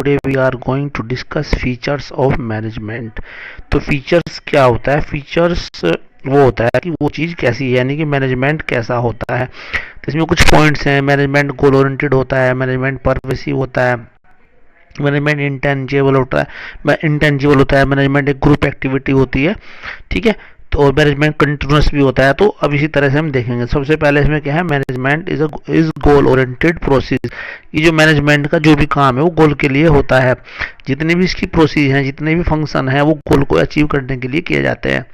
Today we are going to discuss features of management. तो features क्या होता है? फीचर्स वो होता है कि वो चीज़ कैसी है, यानी कि मैनेजमेंट कैसा होता है। तो इसमें कुछ पॉइंट्स हैं। मैनेजमेंट गोल ओरिएंटेड होता है, मैनेजमेंट परवेसिव होता है, मैनेजमेंट इंटेंजिबल होता है, मैनेजमेंट एक ग्रुप एक्टिविटी होती है, ठीक है। तो और मैनेजमेंट कंटिन्यूस भी होता है। तो अब इसी तरह से हम देखेंगे। सबसे पहले इसमें क्या है, management is goal oriented process. ये जो मैनेजमेंट का जो भी काम है वो गोल के लिए होता है। जितने भी इसकी प्रोसेस हैं, जितने भी फंक्शन हैं, वो गोल को अचीव करने के लिए किए जाते हैं।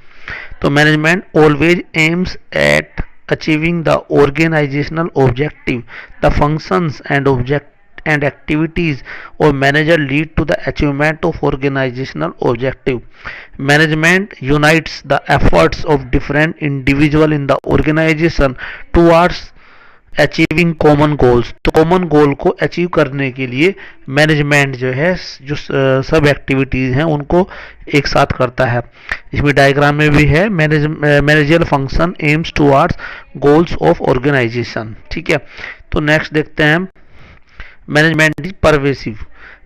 तो management always aims at achieving the organisational objective, the functions and object and activities or manager lead to the achievement of organizational objective. Management unites the efforts of different individual in the organization towards achieving common goals. तो common goal को achieve करने के लिए management जो है, जो सब activities हैं उनको एक साथ करता है। इसमें डायग्राम में भी है, managerial function aims towards goals of organisation, ठीक है। तो नेक्स्ट देखते हैं, मैनेजमेंट इज परवेसिव।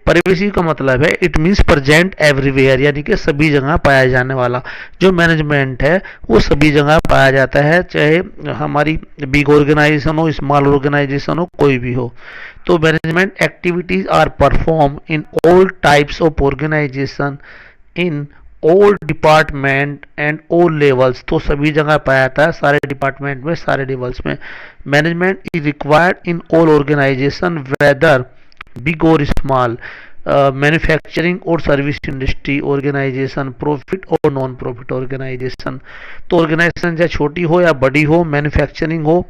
परवेसिव का मतलब है इट मीन्स प्रेजेंट एवरीवेयर, यानी कि सभी जगह पाया जाने वाला। जो मैनेजमेंट है वो सभी जगह पाया जाता है, चाहे हमारी बिग ऑर्गेनाइजेशन हो, स्मॉल ऑर्गेनाइजेशन हो, कोई भी हो। तो management activities are perform in all types of organisation in all department and all levels. तो सभी जगह पाया जाता है, सारे डिपार्टमेंट में, सारे लेवल्स में। Management is required in all organisation whether big और स्मॉल, मैन्युफैक्चरिंग और सर्विस इंडस्ट्री ऑर्गेनाइजेशन, प्रॉफिट और नॉन प्रॉफिट ऑर्गेनाइजेशन। तो ऑर्गेनाइजेशन चाहे छोटी हो या बड़ी हो, मैन्युफैक्चरिंग हो,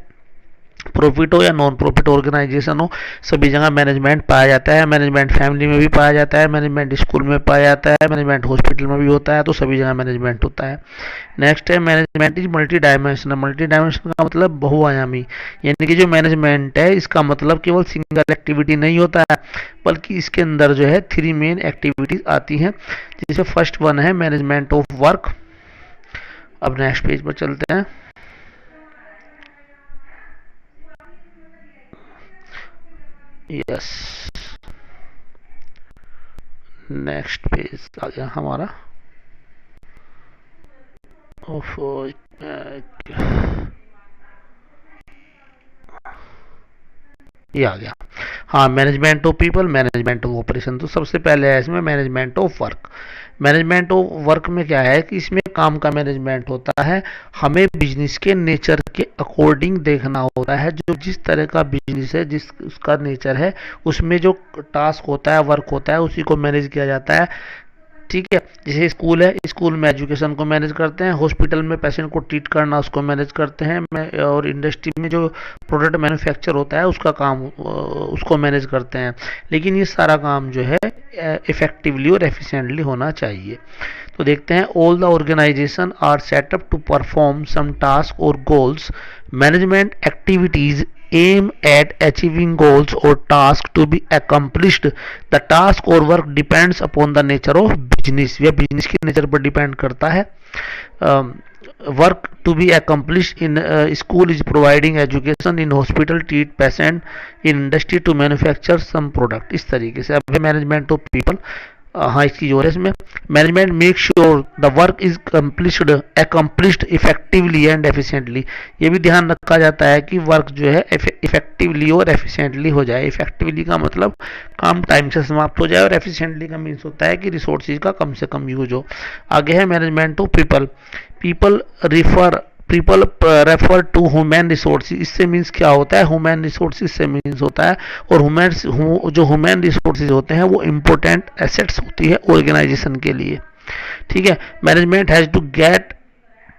प्रॉफिट हो या नॉन प्रॉफिट ऑर्गेनाइजेशन हो, सभी जगह मैनेजमेंट पाया जाता है। मैनेजमेंट फैमिली में भी पाया जाता है, मैनेजमेंट स्कूल में पाया जाता है, मैनेजमेंट हॉस्पिटल में भी होता है। तो सभी जगह मैनेजमेंट होता है। नेक्स्ट है, management is multi dimensional. Multi dimensional का मतलब बहुआयामी, यानी कि जो मैनेजमेंट है इसका मतलब केवल सिंगल एक्टिविटी नहीं होता है, बल्कि इसके अंदर जो है 3 मेन एक्टिविटीज आती हैं। जिससे फर्स्ट वन है मैनेजमेंट ऑफ वर्क। अब नेक्स्ट पेज पर चलते हैं। यस, नेक्स्ट पेज आ गया हमारा। ये आ गया। हाँ, management of people, management of operation. तो सबसे पहले है इसमें management of work. Management of work में क्या है कि इसमें काम का मैनेजमेंट होता है। हमें बिजनेस के नेचर के अकॉर्डिंग देखना होता है। जो जिस तरह का बिजनेस है, जिस उसका नेचर है, उसमें जो टास्क होता है, वर्क होता है, उसी को मैनेज किया जाता है, ठीक है। जैसे स्कूल है, स्कूल में एजुकेशन को मैनेज करते हैं, हॉस्पिटल में पेशेंट को ट्रीट करना उसको मैनेज करते हैं, और इंडस्ट्री में जो प्रोडक्ट मैन्युफैक्चर होता है उसका काम उसको मैनेज करते हैं। लेकिन ये सारा काम जो है इफेक्टिवली और एफिशिएंटली होना चाहिए। तो देखते हैं, all the organisation are setup to perform some task और goals. Management activities aim at achieving goals or task to be accomplished. The task or work depends upon the nature of business, या business के nature पर depend करता है। Work to be accomplished in school is providing education, in hospital treat patient, in industry to manufacture some product। इस तरीके से। अब management of people, हाँ इसकी जो है इसमें, management make sure the work is accomplished effectively and efficiently. ये भी ध्यान रखा जाता है कि वर्क जो है इफेक्टिवली और एफिशिएंटली हो जाए। इफेक्टिवली का मतलब काम टाइम से समाप्त हो जाए, और एफिशिएंटली का मीन्स होता है कि रिसोर्सेज का कम से कम यूज हो। आगे है management of people. People refer to human resources. इससे मीन्स क्या होता है, ह्यूमन रिसोर्सेज से मीन्स होता है, और जो ह्यूमन रिसोर्सेज होते हैं वो इंपॉर्टेंट एसेट्स होती है ऑर्गेनाइजेशन के लिए, ठीक है। Management has to get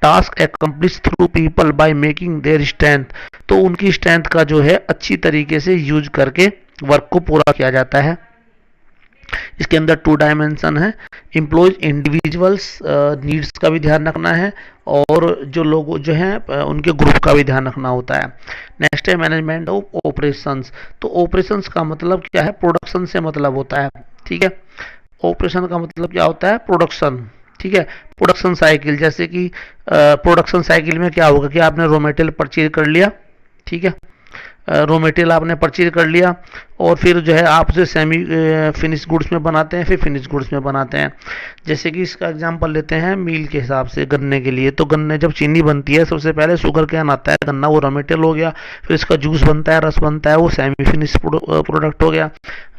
task accomplish through people by making their strength. तो उनकी स्ट्रेंथ का जो है अच्छी तरीके से यूज करके वर्क को पूरा किया जाता है। इसके अंदर 2 डायमेंशन है, एम्प्लॉयज इंडिविजुअल्स नीड्स का भी ध्यान रखना है, और जो लोग जो हैं उनके ग्रुप का भी ध्यान रखना होता है। नेक्स्ट है मैनेजमेंट ऑफ ऑपरेशंस। तो ऑपरेशंस का मतलब क्या है, प्रोडक्शन से मतलब होता है, ठीक है। ऑपरेशन का मतलब क्या होता है, प्रोडक्शन, ठीक है। प्रोडक्शन साइकिल, जैसे कि प्रोडक्शन साइकिल में क्या होगा कि आपने रॉ मटेरियल परचेज कर लिया, ठीक है। रॉ मटेरियल आपने परचेज कर लिया और फिर जो है आप उसे सेमी फिनिश गुड्स में बनाते हैं, फिर फिनिश गुड्स में बनाते हैं। जैसे कि इसका एग्जांपल लेते हैं मील के हिसाब से, गन्ने के लिए तो गन्ने जब चीनी बनती है सबसे पहले शुगर कैन आता है, गन्ना वो रॉ मटेरियल हो गया, फिर इसका जूस बनता है, रस बनता है, वो सेमी फिनिश प्रोडक्ट हो गया।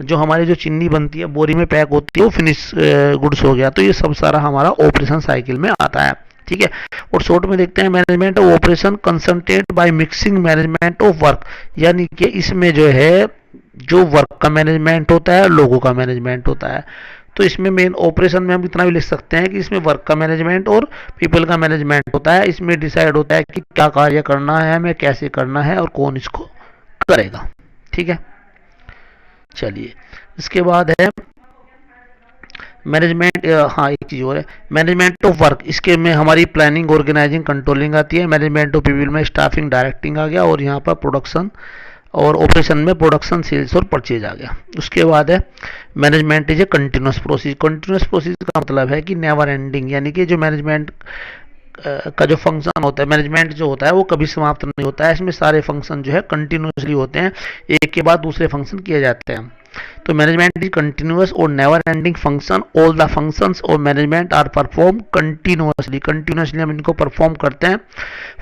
जो हमारी जो चीनी बनती है बोरी में पैक होती है वो फिनिश गुड्स हो गया। तो ये सब सारा हमारा ऑपरेशन साइकिल में आता है, ठीक है। और शॉर्ट में देखते हैं management of operation concentrate by mixing management of work, यानी कि इसमें जो है जो वर्क का मैनेजमेंट होता है, लोगों का मैनेजमेंट होता है। तो इसमें मेन ऑपरेशन में हम इतना भी लिख सकते हैं कि इसमें वर्क का मैनेजमेंट और पीपल का मैनेजमेंट होता है। इसमें डिसाइड होता है कि क्या कार्य करना है, हमें कैसे करना है और कौन इसको करेगा, ठीक है। चलिए इसके बाद है मैनेजमेंट, हाँ एक चीज़ और है मैनेजमेंट ऑफ वर्क। इसके में हमारी प्लानिंग, ऑर्गेनाइजिंग, कंट्रोलिंग आती है। मैनेजमेंट ऑफ पीपल में स्टाफिंग, डायरेक्टिंग आ गया और यहाँ पर प्रोडक्शन और ऑपरेशन में प्रोडक्शन, सेल्स और परचेज आ गया। उसके बाद है management is a continuous process. Continuous process का मतलब है कि नेवर एंडिंग, यानी कि जो मैनेजमेंट का जो फंक्शन होता है, मैनेजमेंट जो होता है वो कभी समाप्त नहीं होता है। इसमें सारे फंक्शन जो है कंटिन्यूसली होते हैं, एक के बाद दूसरे फंक्शन किए जाते हैं। तो मैनेजमेंट इज कंटिन्यूअस और never ending function. All the functions of management are perform continuously. Continuously हम इनको परफॉर्म करते हैं।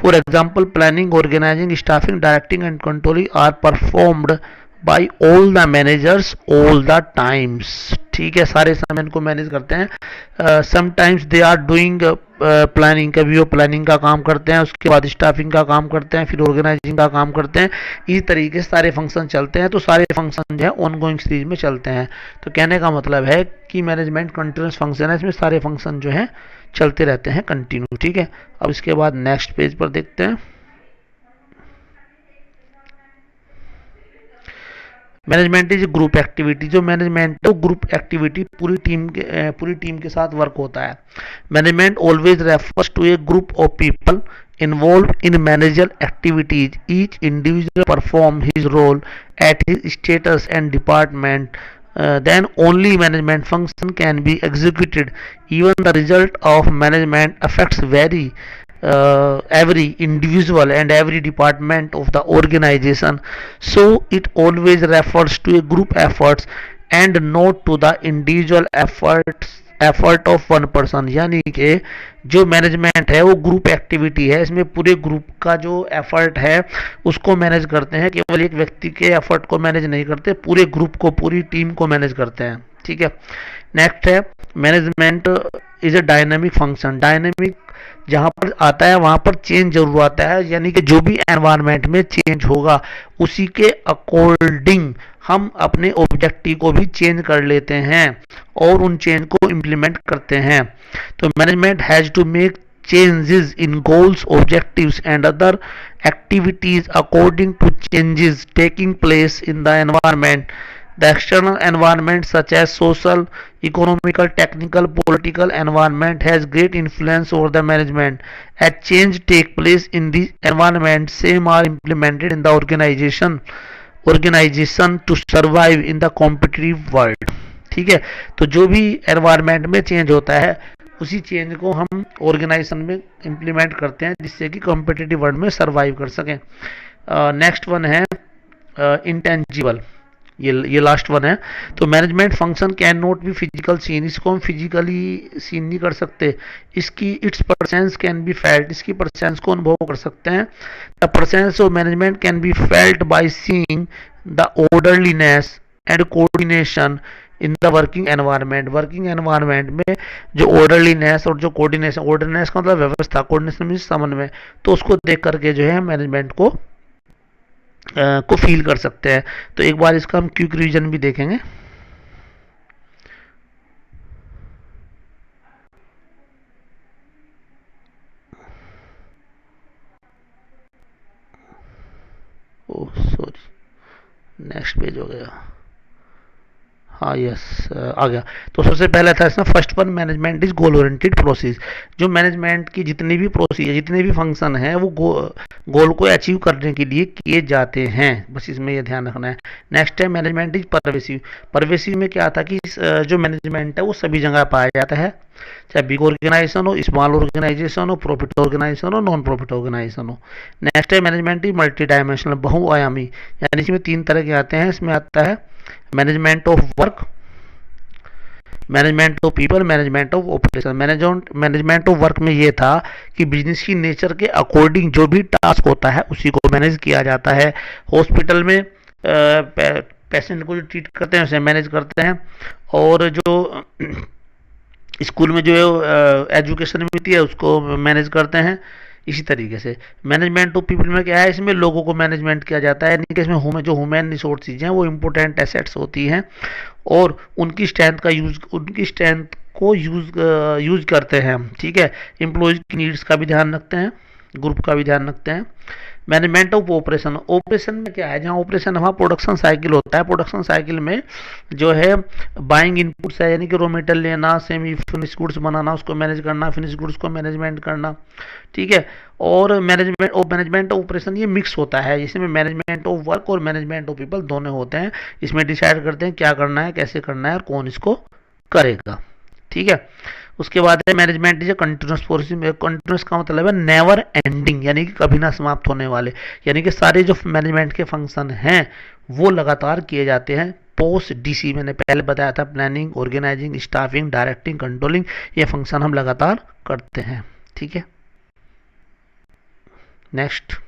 For example planning, organising, staffing, directing and controlling are performed by all the managers all the times, ठीक है। सारे समय इनको मैनेज करते हैं। Sometimes they are doing planning, कभी वो प्लानिंग का काम करते हैं, उसके बाद स्टाफिंग का काम करते हैं, फिर ऑर्गेनाइजिंग का काम करते हैं। इस तरीके से सारे फंक्शन चलते हैं। तो सारे फंक्शन जो है ऑनगोइंग सीरीज में चलते हैं। तो कहने का मतलब है कि मैनेजमेंट कंटिन्यूस फंक्शन है, इसमें सारे फंक्शन जो है चलते रहते हैं कंटिन्यू, ठीक है। अब इसके बाद नेक्स्ट पेज पर देखते हैं मैनेजमेंट इज ग्रुप एक्टिविटी। जो मैनेजमेंट है वो ग्रुप एक्टिविटी, पूरी टीम के साथ वर्क होता है। Management always refers to a group of people involve in manager activities. Each individual perform his role at his status and department, then only management function can be executed. Even the result of management affects every individual and every department of the organization, so it always refers to a group efforts and not to the individual effort of one person. यानी कि जो management है वो group activity है, इसमें पूरे group का जो एफर्ट है उसको मैनेज करते हैं। केवल एक व्यक्ति के एफर्ट को मैनेज नहीं करते, पूरे ग्रुप को, पूरी टीम को मैनेज करते हैं, ठीक है। नेक्स्ट है management is a dynamic function. Dynamic जहाँ पर आता है वहाँ पर चेंज जरूर आता है, यानी कि जो भी एनवायरनमेंट में चेंज होगा उसी के अकॉर्डिंग हम अपने ऑब्जेक्टिव को भी चेंज कर लेते हैं और उन चेंज को इम्प्लीमेंट करते हैं। तो management has to make changes in goals, objectives and other activities according to changes taking place in the environment. The external environment such as social, economical, technical, political environment has great influence over the management. As change take place in the environment, same are implemented in the organization to survive in the competitive world. ठीक है। तो जो भी environment में change होता है उसी change को हम ऑर्गेनाइजेशन में इम्प्लीमेंट करते हैं जिससे कि कॉम्पिटिटिव वर्ल्ड में सरवाइव कर सकें। नेक्स्ट वन है इंटेंजिबल, ये लास्ट वन है। तो management function can not be physical seen. इसको हम फिजिकली सीन नहीं कर सकते, इसकी its presence can be felt, इसकी परसेंस को अनुभव कर सकते हैं। The presence of management can be felt by seeing the orderliness and coordination in the working environment. Working environment में जो ऑर्डरलीनेस और जो कोऑर्डिनेशन, ऑर्डरनेस का मतलब व्यवस्था, कोऑर्डिनेशन में समन्वय, तो उसको देख करके जो है मैनेजमेंट को फील कर सकते हैं। तो एक बार इसका हम क्विक रिवीजन भी देखेंगे। ओह सॉरी, नेक्स्ट पेज हो गया। हाँ यस, आ गया। तो सबसे पहला था इसमें first one, management is goal oriented process. जो मैनेजमेंट की जितनी भी प्रोसेस, जितने भी फंक्शन हैं वो गोल को अचीव करने के लिए किए जाते हैं, बस इसमें ये ध्यान रखना है। नेक्स्ट है मैनेजमेंट इज परवेसिव। परवेसिव में क्या था कि जो मैनेजमेंट है वो सभी जगह पाया जाता है, चाहे बिग ऑर्गेनाइजेशन हो, स्मॉल ऑर्गेनाइजेशन हो, प्रॉफिट ऑर्गेनाइजेशन हो, नॉन प्रॉफिट ऑर्गेनाइजेशन हो। नेक्स्ट है मैनेजमेंट इज मल्टी डायमेंशनल, बहुआयामी, यानी इसमें तीन तरह के आते हैं। इसमें आता है management of work, management of people, management of operation. Management of work में ये था कि बिजनेस की नेचर के अकॉर्डिंग जो भी टास्क होता है उसी को मैनेज किया जाता है। हॉस्पिटल में पेशेंट को जो ट्रीट करते हैं उसे मैनेज करते हैं, और जो स्कूल में जो एजुकेशन मिलती है उसको मैनेज करते हैं। इसी तरीके से मैनेजमेंट ऑफ पीपल में क्या है, इसमें लोगों को मैनेजमेंट किया जाता है, यानी कि इसमें जो ह्यूमन रिसोर्सेज हैं वो इंपॉर्टेंट एसेट्स होती हैं, और उनकी स्ट्रेंथ का यूज, उनकी स्ट्रेंथ को यूज करते हैं हम, ठीक है। एम्प्लॉयज की नीड्स का भी ध्यान रखते हैं, ग्रुप का भी ध्यान रखते हैं। मैनेजमेंट ऑफ ऑपरेशन, ऑपरेशन में क्या है, जहाँ ऑपरेशन हमारा प्रोडक्शन साइकिल होता है, प्रोडक्शन साइकिल में जो है बाइंग इनपुट्स है, यानी कि रॉ मटेरियल लेना, सेमी फिनिश गुड्स बनाना, उसको मैनेज करना, फिनिश गुड्स को मैनेजमेंट करना, ठीक है। और मैनेजमेंट ऑफ ऑपरेशन ये मिक्स होता है, जिसमें मैनेजमेंट ऑफ वर्क और मैनेजमेंट ऑफ पीपल दोनों होते हैं। इसमें डिसाइड करते हैं क्या करना है, कैसे करना है, और कौन इसको करेगा, ठीक है। उसके बाद है management is continuous process. Continuous का मतलब है नेवर एंडिंग, यानी कि कभी ना समाप्त होने वाले, यानी कि सारे जो मैनेजमेंट के फंक्शन हैं वो लगातार किए जाते हैं। पोस्ट डीसी मैंने पहले बताया था, planning, organising, staffing, directing, controlling, ये फंक्शन हम लगातार करते हैं, ठीक है। नेक्स्ट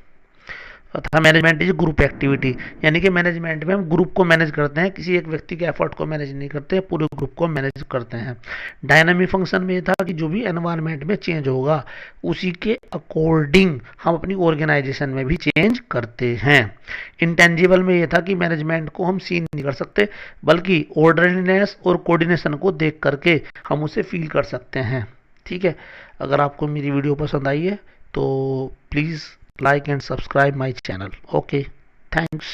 था मैनेजमेंट इज ग्रुप एक्टिविटी, यानी कि मैनेजमेंट में हम ग्रुप को मैनेज करते हैं, किसी एक व्यक्ति के एफर्ट को मैनेज नहीं करते, पूरे ग्रुप को मैनेज करते हैं। डायनामिक फंक्शन में ये था कि जो भी एनवायरनमेंट में चेंज होगा उसी के अकॉर्डिंग हम अपनी ऑर्गेनाइजेशन में भी चेंज करते हैं। इंटेंजिबल में ये था कि मैनेजमेंट को हम सीन नहीं कर सकते, बल्कि ऑर्डरलीनेस और कोऑर्डिनेशन को देख करके हम उसे फील कर सकते हैं, ठीक है। अगर आपको मेरी वीडियो पसंद आई है तो please like and subscribe my channel. Okay, thanks.